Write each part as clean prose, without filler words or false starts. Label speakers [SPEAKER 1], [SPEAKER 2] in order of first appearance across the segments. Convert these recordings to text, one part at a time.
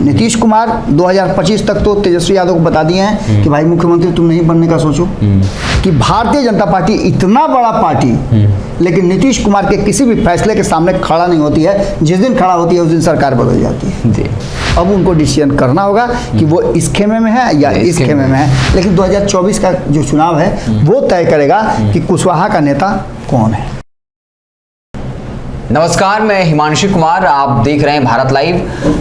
[SPEAKER 1] नीतीश कुमार 2025 तक तो तेजस्वी यादव को बता दिए हैं कि भाई मुख्यमंत्री तुम नहीं बनने का सोचो। कि भारतीय जनता पार्टी इतना बड़ा पार्टी, लेकिन नीतीश कुमार के किसी भी फैसले के सामने खड़ा नहीं होती है। जिस दिन खड़ा होती है उस दिन सरकार बदल जाती है जी। अब उनको डिसीजन करना होगा कि वो इस खेमे में है या इस खेमे में है। लेकिन 2024 का जो चुनाव है वो तय करेगा कि कुशवाहा का नेता कौन है।
[SPEAKER 2] नमस्कार, मैं हिमांशु कुमार, आप देख रहे हैं भारत लाइव।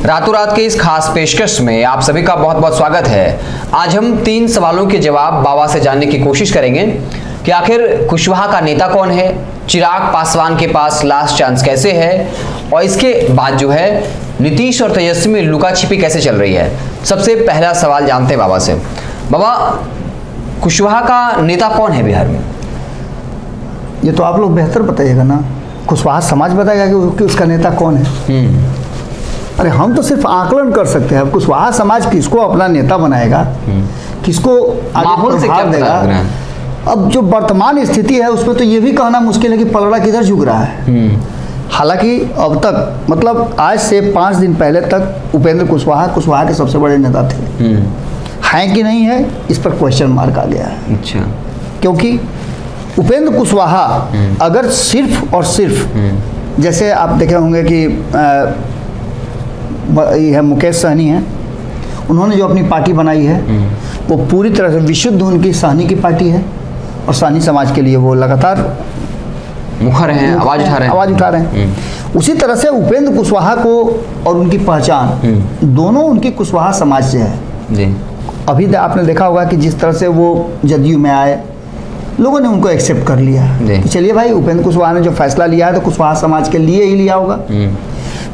[SPEAKER 2] रातों रात के इस खास पेशकश में आप सभी का बहुत बहुत स्वागत है। आज हम 3 सवालों के जवाब बाबा से जानने की कोशिश करेंगे कि आखिर कुशवाहा का नेता कौन है, चिराग पासवान के पास लास्ट चांस कैसे है, और इसके बाद जो है नीतीश और तेजस्वी में लुका छिपी कैसे चल रही है। सबसे पहला सवाल जानते हैं बाबा से। बाबा, कुशवाहा का नेता कौन है बिहार में?
[SPEAKER 1] ये तो आप लोग बेहतर बताइएगा ना, कुशवाहा समाज बताएगा कि उसका नेता कौन है। अरे हम तो सिर्फ आकलन कर सकते हैं। कुशवाहा समाज किसको अपना नेता बनाएगा, किसको आगे प्रभाव देगा। अब जो वर्तमान स्थिति है उसमें तो ये भी कहना मुश्किल है कि पलड़ा किधर झुक रहा है। हालांकि अब तक मतलब आज से 5 दिन पहले तक उपेंद्र कुशवाहा के सबसे बड़े नेता थे। हैं कि नहीं है, इस पर क्वेश्चन मार्क आ गया है। अच्छा, क्योंकि उपेंद्र कुशवाहा अगर सिर्फ और सिर्फ जैसे आप देखे होंगे कि यह मुकेश सहनी है, उन्होंने जो अपनी पार्टी बनाई है वो पूरी तरह से विशुद्ध उनकी सहनी की पार्टी है और सहनी समाज के लिए वो लगातार
[SPEAKER 2] मुखर हैं, आवाज उठा रहे हैं।
[SPEAKER 1] उसी तरह से उपेंद्र कुशवाहा को और उनकी पहचान दोनों उनकी कुशवाहा समाज से है जी। अभी आपने देखा होगा कि जिस तरह से वो जदयू में आए, लोगों ने उनको एक्सेप्ट कर लिया कि चलिए भाई उपेंद्र कुशवाहा ने जो फैसला लिया है तो कुशवाहा समाज के लिए ही लिया होगा।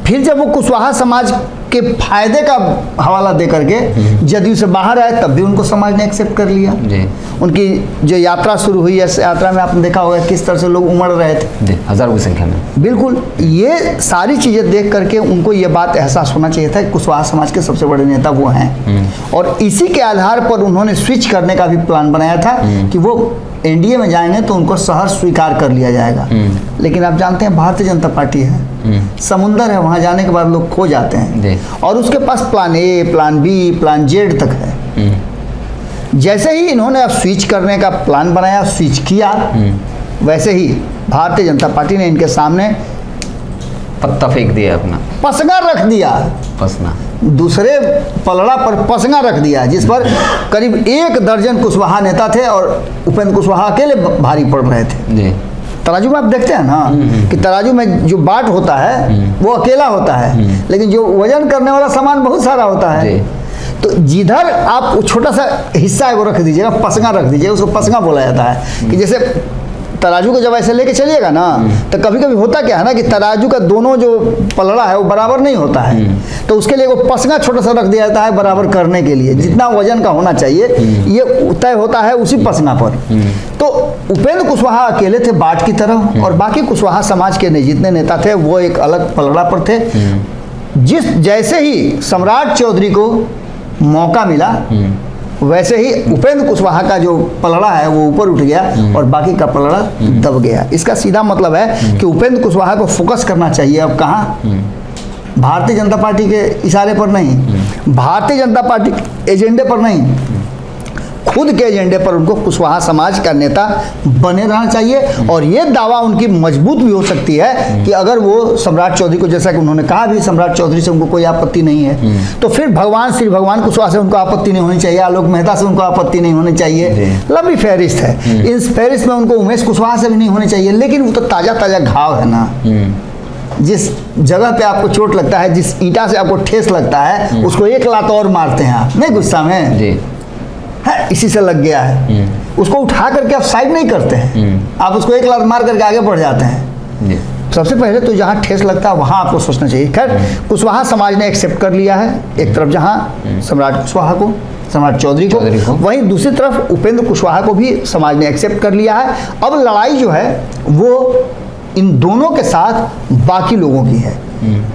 [SPEAKER 1] फिर जब वो कुशवाहा समाज के फायदे का हवाला दे करके जदयू से बाहर आए तब भी उनको समाज ने एक्सेप्ट कर लिया। उनकी जो यात्रा शुरू हुई है, इस यात्रा में आपने देखा होगा किस तरह से लोग उमड़ रहे थे,
[SPEAKER 2] हजारों की संख्या में।
[SPEAKER 1] बिल्कुल, ये सारी चीज़ें देख करके उनको ये बात एहसास होना चाहिए था कि कुशवाहा समाज के सबसे बड़े नेता वो हैं। और इसी के आधार पर उन्होंने स्विच करने का भी प्लान बनाया था कि वो एनडीए में जाएंगे तो उनको सहर्ष स्वीकार कर लिया जाएगा। लेकिन आप जानते हैं भारतीय जनता पार्टी है, समुंदर है, वहां जाने के बाद लोग खो जाते हैं और उसके पास plan A, plan B, plan Z तक है। जैसे ही इन्होंने अब स्विच करने का प्लान बनाया, स्विच किया, वैसे ही भारतीय जनता पार्टी ने इनके सामने
[SPEAKER 2] पत्ता फेंक दिया, अपना
[SPEAKER 1] पसंगा रख दिया, पसना दूसरे पलड़ा पर पसंगा रख दिया, जिस पर करीब 1 दर्जन कुशवाहा नेता थे और उपेंद्र कुशवाहा अकेले भारी पड़ रहे थे जी। तराजू में आप देखते हैं ना कि तराजू में जो बाट होता है वो अकेला होता है, लेकिन जो वजन करने वाला सामान बहुत सारा होता है। तो जिधर आप छोटा सा हिस्सा को रख दीजिएगा, पसंगा रख दीजिएगा, उसको पसंगा बोला जाता है। कि जैसे तराजू को जब ऐसे लेके चलिएगा ना तो कभी कभी होता क्या है ना कि तराजू का दोनों जो पलड़ा है वो बराबर नहीं होता है, तो उसके लिए वो पसंगा छोटा सा रख दिया जाता है बराबर करने के लिए, जितना वजन का होना चाहिए ये तय होता है उसी पसंगा पर। तो उपेंद्र कुशवाहा अकेले थे बाट की तरह, और बाकी कुशवाहा समाज के जितने नेता थे वो एक अलग पलड़ा पर थे। जैसे ही सम्राट चौधरी को मौका मिला वैसे ही उपेंद्र कुशवाहा का जो पलड़ा है वो ऊपर उठ गया और बाकी का पलड़ा दब गया। इसका सीधा मतलब है कि उपेंद्र कुशवाहा को फोकस करना चाहिए अब कहाँ, भारतीय जनता पार्टी के इशारे पर नहीं, भारतीय जनता पार्टी के एजेंडे पर नहीं, खुद के एजेंडे पर उनको कुशवाहा समाज का नेता बने रहना चाहिए। और ये दावा उनकी मजबूत भी हो सकती है कि अगर वो सम्राट चौधरी को, जैसा कि उन्होंने कहा भी सम्राट चौधरी से उनको कोई आपत्ति नहीं है, तो फिर श्री भगवान कुशवाहा से उनको आपत्ति नहीं होनी चाहिए, आलोक मेहता से उनको आपत्ति नहीं होनी चाहिए। लंबी फहरिस्त है, इस फहरिस्त में उनको उमेश कुशवाहा से भी नहीं होनी चाहिए। लेकिन वो तो ताज़ा ताज़ा घाव है ना, जिस जगह पे आपको चोट लगता है, जिस ईंटा से आपको ठेस लगता है, उसको 1 लात और मारते हैं आप, नहीं गुस्सा में है, इसी से लग गया है, उसको उठा करके आप साइड नहीं करते हैं, आप उसको 1 लात मार करके आगे बढ़ जाते हैं। सबसे पहले तो जहाँ ठेस लगता है वहाँ आपको सोचना चाहिए। खैर, कुशवाहा समाज ने एक्सेप्ट कर लिया है, एक तरफ जहाँ सम्राट कुशवाहा को, सम्राट चौधरी को, वहीं दूसरी तरफ उपेंद्र कुशवाहा को भी समाज ने एक्सेप्ट कर लिया है। अब लड़ाई जो है वो इन दोनों के साथ बाकी लोगों की है।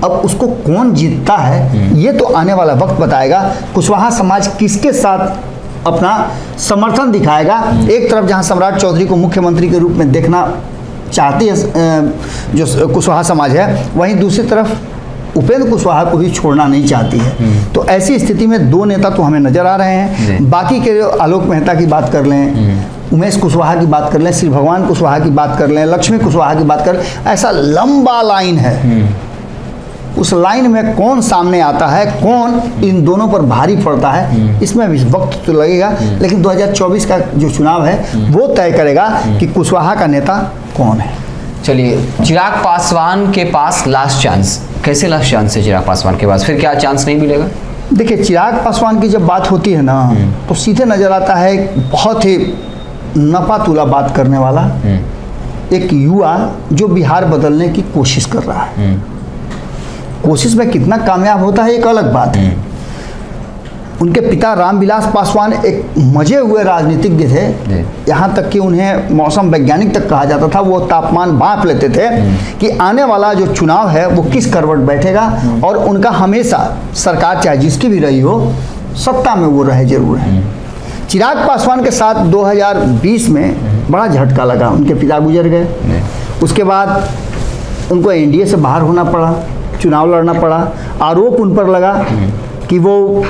[SPEAKER 1] अब उसको कौन जीतता है ये तो आने वाला वक्त बताएगा। कुशवाहा समाज किसके साथ अपना समर्थन दिखाएगा। एक तरफ जहां सम्राट चौधरी को मुख्यमंत्री के रूप में देखना चाहती है जो कुशवाहा समाज है, वहीं दूसरी तरफ उपेंद्र कुशवाहा को भी छोड़ना नहीं चाहती है। तो ऐसी स्थिति में दो नेता तो हमें नजर आ रहे हैं। बाकी के आलोक मेहता की बात कर लें, उमेश कुशवाहा की बात कर लें, श्री भगवान कुशवाहा की बात कर लें, लक्ष्मी कुशवाहा की बात कर लें, ऐसा लंबा लाइन है। उस लाइन में कौन सामने आता है, कौन इन दोनों पर भारी पड़ता है, इसमें भी वक्त तो लगेगा। लेकिन 2024 का जो चुनाव है वो तय करेगा कि कुशवाहा का नेता कौन है।
[SPEAKER 2] चलिए, चिराग पासवान के पास लास्ट चांस, कैसे लास्ट चांस है चिराग पासवान के पास? फिर क्या चांस नहीं मिलेगा?
[SPEAKER 1] देखिए, चिराग पासवान की जब बात होती है ना तो सीधे नजर आता है बहुत ही नपा तुला बात करने वाला एक युवा जो बिहार बदलने की कोशिश कर रहा है। कोशिश में कितना कामयाब होता है एक अलग बात है। उनके पिता रामविलास पासवान एक मजे हुए राजनीतिज्ञ थे, यहाँ तक कि उन्हें मौसम वैज्ञानिक तक कहा जाता था। वो तापमान भांप लेते थे कि आने वाला जो चुनाव है वो किस करवट बैठेगा, और उनका हमेशा सरकार चाहे जिसकी भी रही हो सत्ता में वो रहे जरूर है। चिराग पासवान के साथ 2020 में बड़ा झटका लगा, उनके पिता गुजर गए। उसके बाद उनको एनडीए से बाहर होना पड़ा, चुनाव लड़ना पड़ा। आरोप उन पर लगा कि वो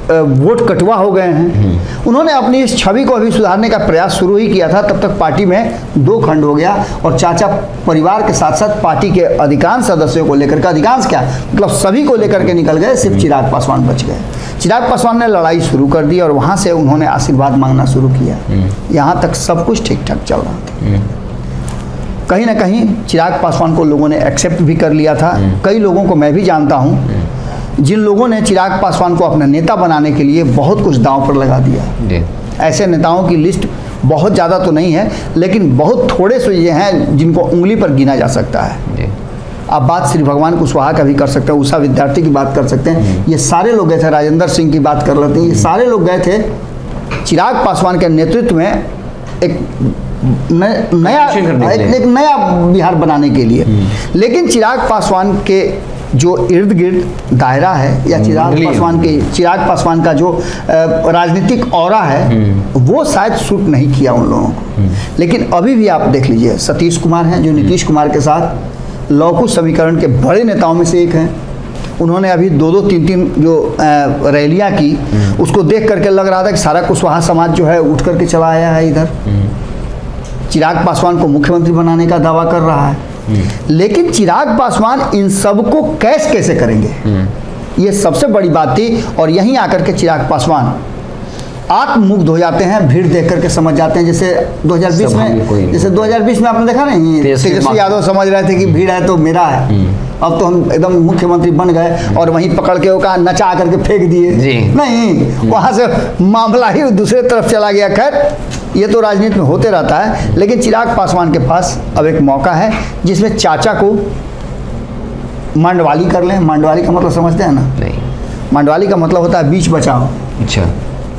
[SPEAKER 1] वोट कटवा हो गए हैं। उन्होंने अपनी इस छवि को अभी सुधारने का प्रयास शुरू ही किया था, तब तक पार्टी में दो खंड हो गया और चाचा परिवार के साथ साथ पार्टी के अधिकांश सदस्यों को लेकर के, अधिकांश क्या मतलब सभी को लेकर के निकल गए, सिर्फ चिराग पासवान बच गए। चिराग पासवान ने लड़ाई शुरू कर दी और वहाँ से उन्होंने आशीर्वाद मांगना शुरू किया। यहाँ तक सब कुछ ठीक ठाक चल रहा था। कहीं ना कहीं चिराग पासवान को लोगों ने एक्सेप्ट भी कर लिया था। कई लोगों को मैं भी जानता हूँ जिन लोगों ने चिराग पासवान को अपना नेता बनाने के लिए बहुत कुछ दांव पर लगा दिया। ऐसे नेताओं की लिस्ट बहुत ज़्यादा तो नहीं है, लेकिन बहुत थोड़े से ये हैं जिनको उंगली पर गिना जा सकता है। आप बात श्री भगवान कुशवाहा का भी कर सकते हैं, उषा विद्यार्थी की बात कर सकते हैं, ये सारे लोग गए थे। राजेंद्र सिंह की बात कर लेते हैं, ये सारे लोग गए थे चिराग पासवान के नेतृत्व में एक नया बिहार बनाने के लिए। लेकिन चिराग पासवान के जो इर्द गिर्द दायरा है या चिराग पासवान का जो राजनीतिक ऑरा है वो शायद सूट नहीं किया उन लोगों को। लेकिन अभी भी आप देख लीजिए, सतीश कुमार हैं जो नीतीश कुमार के साथ लौकुश समीकरण के बड़े नेताओं में से एक हैं। उन्होंने अभी 2-2, 3-3 जो रैलियां की, उसको देख करके लग रहा था कि सारा कुशवाहा समाज जो है उठ करके चला आया है इधर। चिराग पासवान को मुख्यमंत्री बनाने का दावा कर रहा है। लेकिन चिराग पासवान इन सबको कैसे करेंगे, ये सबसे बड़ी बात थी। और यहीं आकर के चिराग पासवान आत्ममुग्ध हो जाते हैं, भीड़ देख करके समझ जाते हैं। जैसे 2020 में आपने देखा नहीं, तेजस्वी यादव समझ रहे थे कि भीड़ है तो मेरा है, अब तो हम एकदम मुख्यमंत्री बन गए, और वहीं पकड़ के वो कहा नचा करके फेंक दिए। नहीं, वहां से मामला ही दूसरे तरफ चला गया। खैर, ये तो राजनीति में होते रहता है। लेकिन चिराग पासवान के पास अब एक मौका है जिसमें चाचा को मंडवाली कर लें। मंडवाली का मतलब समझते हैं ना? नहीं। मंडवाली का मतलब होता है बीच बचाओ। अच्छा,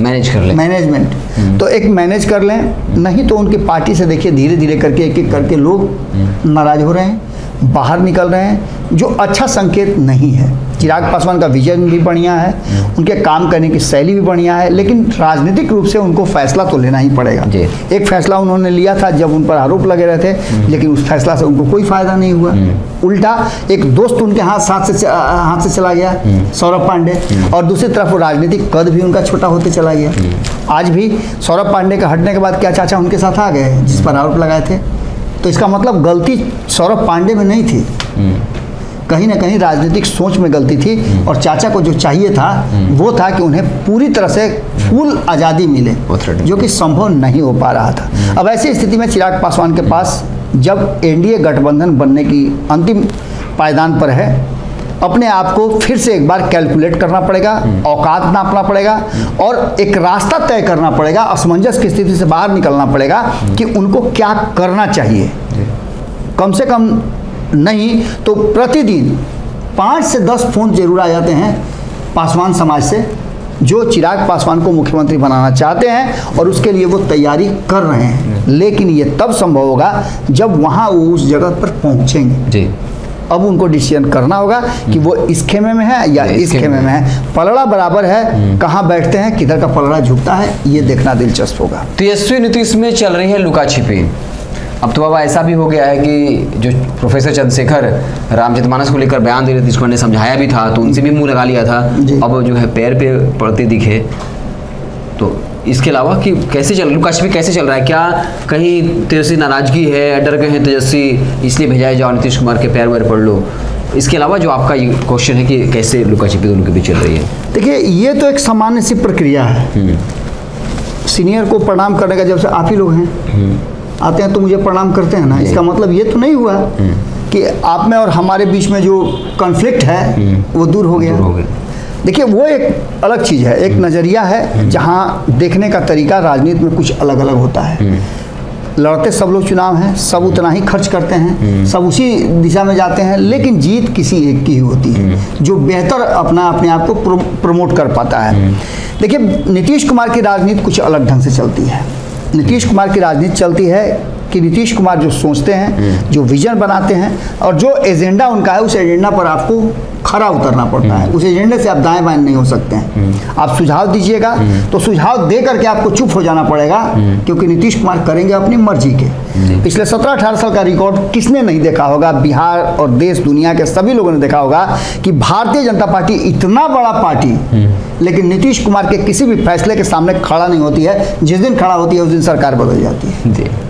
[SPEAKER 1] मैनेज कर लें, मैनेजमेंट। तो एक मैनेज कर लें, नहीं तो उनकी पार्टी से देखिए धीरे धीरे करके एक एक करके लोग नाराज हो रहे हैं, बाहर निकल रहे हैं, जो अच्छा संकेत नहीं है। चिराग पासवान का विजन भी बढ़िया है, उनके काम करने की शैली भी बढ़िया है, लेकिन राजनीतिक रूप से उनको फैसला तो लेना ही पड़ेगा। एक फैसला उन्होंने लिया था जब उन पर आरोप लगे रहे थे, लेकिन उस फैसला से उनको कोई फायदा नहीं हुआ। उल्टा एक दोस्त उनके हाथ से चला गया, सौरभ पांडे, और दूसरी तरफ राजनीतिक कद भी उनका छोटा होते चला गया। आज भी सौरभ पांडे के हटने के बाद क्या चाचा उनके साथ आ गए जिस पर आरोप लगाए थे? तो इसका मतलब गलती सौरभ पांडे में नहीं थी, कहीं ना कहीं राजनीतिक सोच में गलती थी। और चाचा को जो चाहिए था वो था कि उन्हें पूरी तरह से फुल आज़ादी मिले, जो कि संभव नहीं हो पा रहा था। अब ऐसी स्थिति में चिराग पासवान के पास जब एनडीए गठबंधन बनने की अंतिम पायदान पर है, अपने आप को फिर से एक बार कैलकुलेट करना पड़ेगा, औकात नापना पड़ेगा और एक रास्ता तय करना पड़ेगा, असमंजस की स्थिति से बाहर निकलना पड़ेगा कि उनको क्या करना चाहिए। कम से कम नहीं तो प्रतिदिन 5 से 10 फोन जरूर आ जाते हैं पासवान समाज से, जो चिराग पासवान को मुख्यमंत्री बनाना चाहते हैं और उसके लिए वो तैयारी कर रहे हैं। लेकिन ये तब संभव होगा जब वहाँ वो उस जगह पर पहुँचेंगे जी। अब उनको डिसीजन करना होगा कि वो इस खेमे में है या इस खेमे में है। पलड़ा बराबर है, कहाँ बैठते हैं, किधर का पलड़ा झुकता है, ये देखना दिलचस्प होगा।
[SPEAKER 2] तेजस्वी नीतीश में चल रही है लुका छिपी। अब तो बाबा ऐसा भी हो गया है कि जो प्रोफेसर चंद्रशेखर रामचरितमानस को लेकर बयान दे रहे थे, जिसको मैंने समझाया भी था, तो उनसे भी मुंह लगा लिया था। अब जो है पैर पे पड़ते दिखे। तो इसके अलावा कि कैसे चल लुका छिपी कैसे चल रहा है, क्या कहीं तेजस्वी नाराजगी है, डर गए हैं तेजस्वी इसलिए भेजाए जाओ नीतीश कुमार के पैर वैर पड़ लो? इसके अलावा जो आपका ये क्वेश्चन है कि कैसे लुका छिपी दोनों के बीच चल रही है?
[SPEAKER 1] देखिए, ये तो एक सामान्य सी प्रक्रिया है। सीनियर को प्रणाम करने का जब से आप ही लोग हैं आते हैं तो मुझे प्रणाम करते हैं ना, इसका मतलब ये तो नहीं हुआ कि आप में और हमारे बीच में जो कॉन्फ्लिक्ट है वो दूर हो गया। देखिए, वो एक अलग चीज़ है, एक नज़रिया है जहाँ देखने का तरीका राजनीति में कुछ अलग अलग होता है। लड़ते सब लोग चुनाव हैं, सब उतना ही खर्च करते हैं, सब उसी दिशा में जाते हैं, लेकिन जीत किसी एक की ही होती है जो बेहतर अपने आप को प्रमोट कर पाता है। देखिए, नीतीश कुमार की राजनीति कुछ अलग ढंग से चलती है। नीतीश कुमार की राजनीति चलती है कि नीतीश कुमार जो सोचते हैं, जो विजन बनाते हैं और जो एजेंडा उनका है, उस एजेंडा पर आपको खरा उतरना पड़ता है। उस एजेंडे से आप दाएं बाएं नहीं हो सकते हैं। आप सुझाव दीजिएगा तो सुझाव दे करके आपको चुप हो जाना पड़ेगा, क्योंकि नीतीश कुमार करेंगे अपनी मर्जी के। पिछले 17-18 साल का रिकॉर्ड किसने नहीं देखा होगा? बिहार और देश दुनिया के सभी लोगों ने देखा होगा कि भारतीय जनता पार्टी इतना बड़ा पार्टी, लेकिन नीतीश कुमार के किसी भी फैसले के सामने खड़ा नहीं होती है। जिस दिन खड़ा होती है उस दिन सरकार बदल जाती है।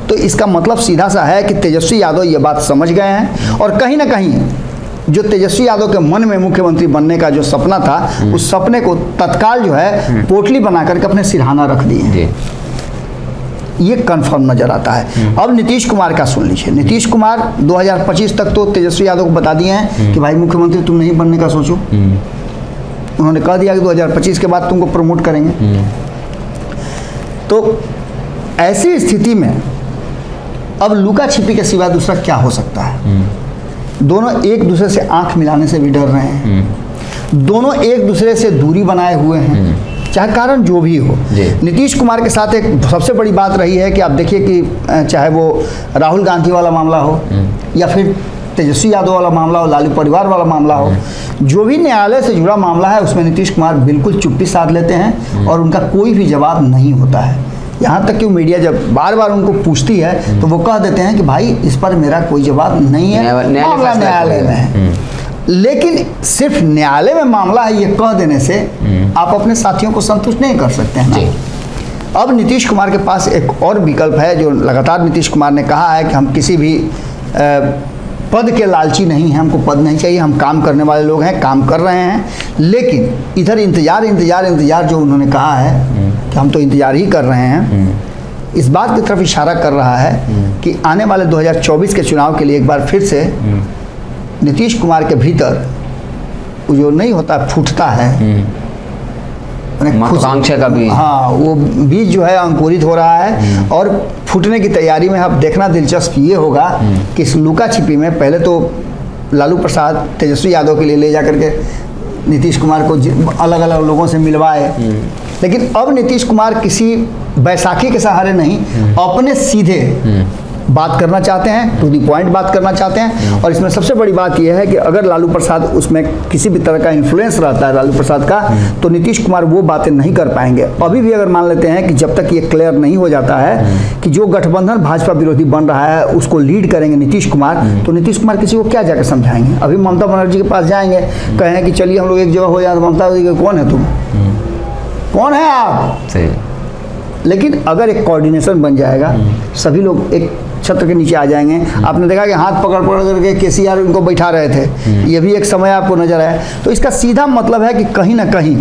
[SPEAKER 1] तो इसका मतलब सीधा सा है कि तेजस्वी यादव ये बात समझ गए हैं, और कहीं ना कहीं जो तेजस्वी यादव के मन में मुख्यमंत्री बनने का जो सपना था, उस सपने को तत्काल जो है पोटली बना करके अपने सिरहाना रख दिए। ये कंफर्म नजर आता है। अब नीतीश कुमार का सुन लीजिए। नीतीश कुमार 2025 तक तो तेजस्वी यादव को बता दिए हैं कि भाई मुख्यमंत्री तुम नहीं बनने का सोचो। उन्होंने कह दिया कि 2025 के बाद तुमको प्रमोट करेंगे। तो ऐसी स्थिति में अब लुका छिपी के सिवा दूसरा क्या हो सकता है? दोनों एक दूसरे से आंख मिलाने से भी डर रहे हैं। दोनों एक दूसरे से दूरी बनाए हुए हैं, चाहे कारण जो भी हो। नीतीश कुमार के साथ एक सबसे बड़ी बात रही है कि आप देखिए कि चाहे वो राहुल गांधी वाला मामला हो या फिर तेजस्वी यादव वाला मामला हो, लालू परिवार वाला मामला हो, जो भी न्यायालय से जुड़ा मामला है उसमें नीतीश कुमार बिल्कुल चुप्पी साध लेते हैं और उनका कोई भी जवाब नहीं होता है। यहाँ तक कि मीडिया जब बार बार उनको पूछती है तो वो कह देते हैं कि भाई इस पर मेरा कोई जवाब नहीं है, मामला न्यायालय में है। लेकिन सिर्फ न्यायालय में मामला है ये कह देने से आप अपने साथियों को संतुष्ट नहीं कर सकते हैं ना। अब नीतीश कुमार के पास एक और विकल्प है, जो लगातार नीतीश कुमार ने कहा है कि हम किसी भी पद के लालची नहीं हैं, हमको पद नहीं चाहिए, हम काम करने वाले लोग हैं, काम कर रहे हैं। लेकिन इधर इंतजार जो उन्होंने कहा है कि हम तो इंतजार ही कर रहे हैं, इस बात की तरफ इशारा कर रहा है कि आने वाले 2024 के चुनाव के लिए एक बार फिर से नीतीश कुमार के भीतर वो जो नहीं होता फूटता है,
[SPEAKER 2] महत्वाकांक्षा का बीज,
[SPEAKER 1] हाँ, वो बीज जो है अंकुरित हो रहा है और फूटने की तैयारी में। अब देखना दिलचस्प ये होगा कि इस लुका छिपी में पहले तो लालू प्रसाद तेजस्वी यादव के लिए ले जा करके नीतीश कुमार को अलग अलग लोगों से मिलवाए, लेकिन अब नीतीश कुमार किसी बैसाखी के सहारे नहीं, अपने सीधे बात करना चाहते हैं, टू दी पॉइंट बात करना चाहते हैं। और इसमें सबसे बड़ी बात यह है कि अगर लालू प्रसाद उसमें किसी भी तरह का इन्फ्लुएंस रहता है लालू प्रसाद का, तो नीतीश कुमार वो बातें नहीं कर पाएंगे। अभी भी अगर मान लेते हैं कि जब तक ये क्लियर नहीं हो जाता है कि जो गठबंधन भाजपा विरोधी बन रहा है उसको लीड करेंगे नीतीश कुमार, तो नीतीश कुमार किसी को क्या जाकर समझाएंगे? अभी ममता बनर्जी के पास जाएंगे, कहें कि चलिए हम लोग एक जगह हो जाए, तो ममता जी कौन है तुम, कौन है आप? लेकिन अगर एक कोऑर्डिनेशन बन जाएगा, सभी लोग एक छत्र के नीचे आ जाएंगे। आपने देखा कि हाथ पकड़ करके केसीआर उनको बैठा रहे थे, ये भी एक समय आपको नजर आया। तो इसका सीधा मतलब है कि कहीं ना कहीं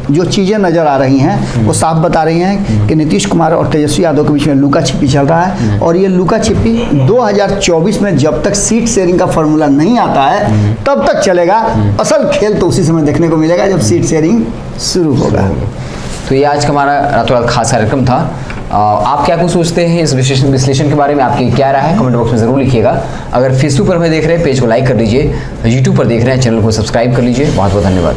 [SPEAKER 1] जो चीज़ें नजर आ रही हैं वो साफ बता रही हैं कि नीतीश कुमार और तेजस्वी यादव के बीच में लुका छिपी चल रहा है। और ये लुका छिपी 2024 में जब तक सीट शेयरिंग का फॉर्मूला नहीं आता है तब तक चलेगा। असल खेल तो उसी समय देखने को मिलेगा जब सीट शेयरिंग शुरू होगा।
[SPEAKER 2] तो ये आज का हमारा रातों रात खास कार्यक्रम था। आप क्या कुछ सोचते हैं इस विश्लेषण के बारे में? आपकी क्या राय है कमेंट बॉक्स में ज़रूर लिखिएगा। अगर फेसबुक पर हमें देख रहे हैं पेज को लाइक कर लीजिए, यूट्यूब पर देख रहे हैं चैनल को सब्सक्राइब कर लीजिए। बहुत बहुत धन्यवाद।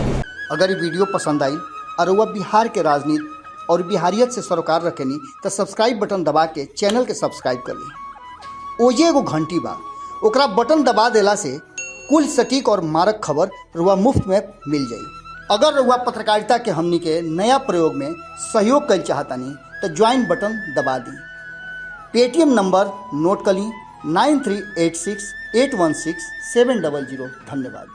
[SPEAKER 1] अगर ये वीडियो पसंद आई और वह बिहार के राजनीति और बिहारियत से सरोकार रखेनी तो सब्सक्राइब बटन दबा के चैनल के सब्सक्राइब कर ली। ओजे एगो घंटी बा, ओकरा बटन दबा देला से कुल सटीक और मारक खबर रुआ मुफ्त में मिल जाई। अगर रुआ पत्रकारिता के हमनी के नया प्रयोग में सहयोग कर चाहतानी तो ज्वाइन बटन दबा दी। पेटीएम नंबर नोट कर ली 9386816700। धन्यवाद।